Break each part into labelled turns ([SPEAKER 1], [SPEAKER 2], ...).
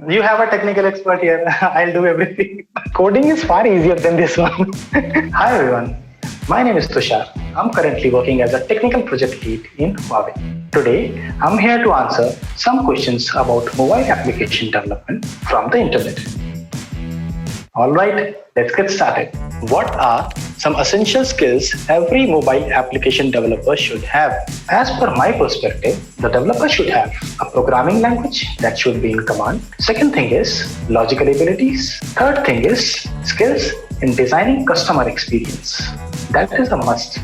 [SPEAKER 1] You have a technical expert here. I'll do everything. Coding is far easier than this one. Hi everyone. My name is Tushar. I'm currently working as a technical project lead in Huawei. Today, I'm here to answer some questions about mobile application development from the internet. Alright, let's get started. What are some essential skills every mobile application developer should have? As per my perspective, the developer should have a programming language that should be in command. Second thing is logical abilities. Third thing is skills in designing customer experience. That is a must.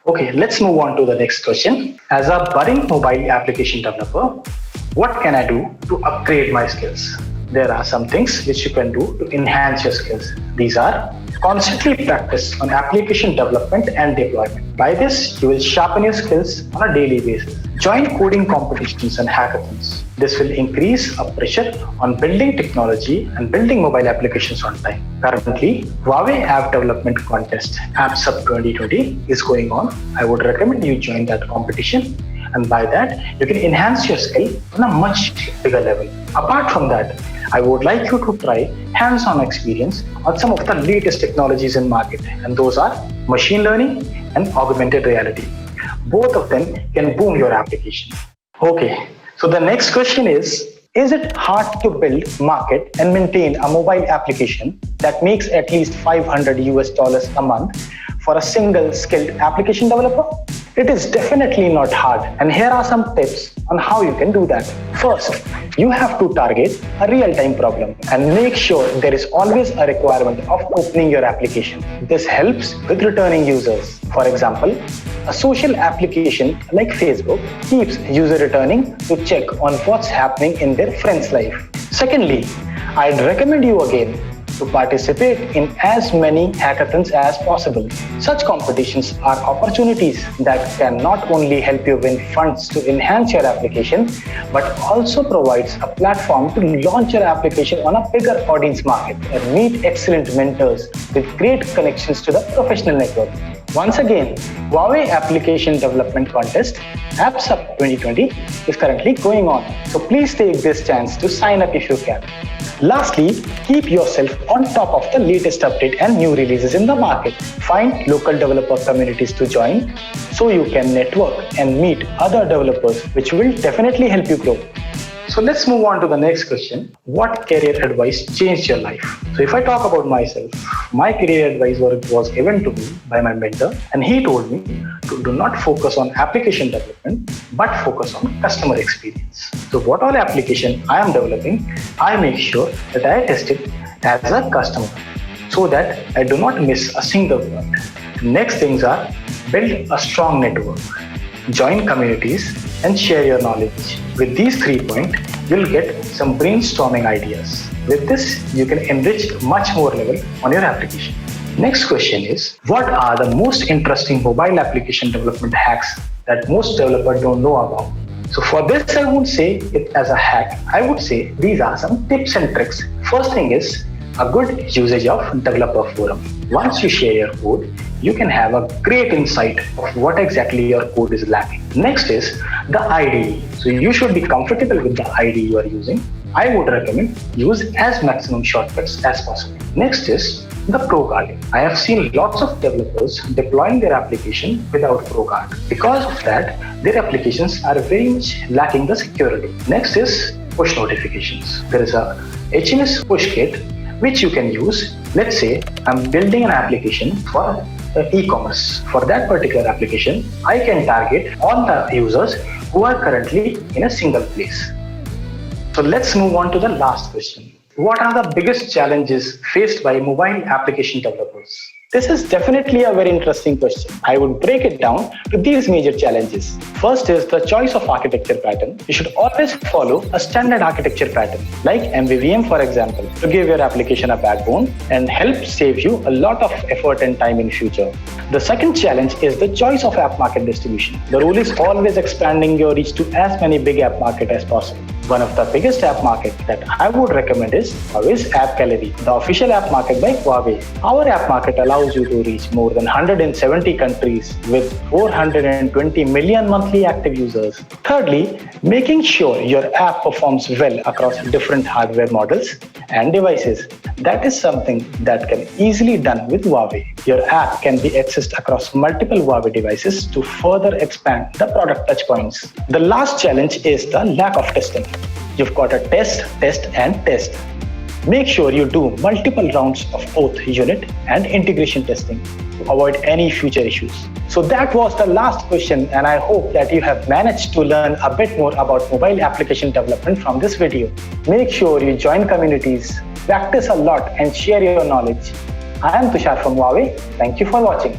[SPEAKER 1] Okay, let's move on to the next question. As a budding mobile application developer, what can I do to upgrade my skills? There are some things which you can do to enhance your skills. These are constantly practice on application development and deployment. By this, you will sharpen your skills on a daily basis. Join coding competitions and hackathons. This will increase a pressure on building technology and building mobile applications on time. Currently, Huawei App Development Contest AppSub 2020 is going on. I would recommend you join that competition, and by that, you can enhance your skill on a much bigger level. Apart from that, I would like you to try hands-on experience on some of the latest technologies in market, and those are machine learning and augmented reality. Both of them can boom your application. Okay, so the next question is it hard to build, market and maintain a mobile application that makes at least $500 a month for a single skilled application developer? It is definitely not hard, and here are some tips on how you can do that. First, you have to target a real-time problem and make sure there is always a requirement of opening your application. This helps with returning users. For example, a social application like Facebook keeps user returning to check on what's happening in their friend's life. Secondly, I'd recommend you again to participate in as many hackathons as possible. Such competitions are opportunities that can not only help you win funds to enhance your application, but also provides a platform to launch your application on a bigger audience market and meet excellent mentors with great connections to the professional network. Once again, Huawei Application Development Contest AppSub 2020 is currently going on. So please take this chance to sign up if you can. Lastly, keep yourself on top of the latest update and new releases in the market. Find local developer communities to join so you can network and meet other developers, which will definitely help you grow. So let's move on to the next question. What career advice changed your life? So if I talk about myself, my career advice was given to me by my mentor, and he told me to do not focus on application development, but focus on customer experience. So what all application I am developing, I make sure that I test it as a customer so that I do not miss a single word. Next things are build a strong network, join communities and share your knowledge. With these 3 points, you'll get some brainstorming ideas. With this, you can enrich much more level on your application. Next question is, what are the most interesting mobile application development hacks that most developers don't know about? So for this, I won't say it as a hack. I would say these are some tips and tricks. First thing is a good usage of developer forum. Once you share your code, you can have a great insight of what exactly your code is lacking. Next is the IDE. So you should be comfortable with the IDE you are using. I would recommend use as maximum shortcuts as possible. Next is the ProGuard. I have seen lots of developers deploying their application without ProGuard. Because of that, their applications are very much lacking the security. Next is push notifications. There is a HMS push kit which you can use. Let's say I'm building an application for e-commerce. For that particular application, I can target all the users who are currently in a single place. So let's move on to the last question. What are the biggest challenges faced by mobile application developers? This is definitely a very interesting question. I would break it down to these major challenges. First is the choice of architecture pattern. You should always follow a standard architecture pattern, like MVVM for example, to give your application a backbone and help save you a lot of effort and time in future. The second challenge is the choice of app market distribution. The rule is always expanding your reach to as many big app market as possible. One of the biggest app market that I would recommend is Huawei's App Gallery, the official app market by Huawei. Our app market allows you to reach more than 170 countries with 420 million monthly active users. Thirdly, making sure your app performs well across different hardware models and devices. That is something that can easily done with Huawei. Your app can be accessed across multiple Huawei devices to further expand the product touchpoints. The last challenge is the lack of testing. You've got to test, and test. Make sure you do multiple rounds of both unit and integration testing to avoid any future issues. So that was the last question, and I hope that you have managed to learn a bit more about mobile application development from this video. Make sure you join communities, practice a lot and share your knowledge. I am Tushar from Huawei. Thank you for watching.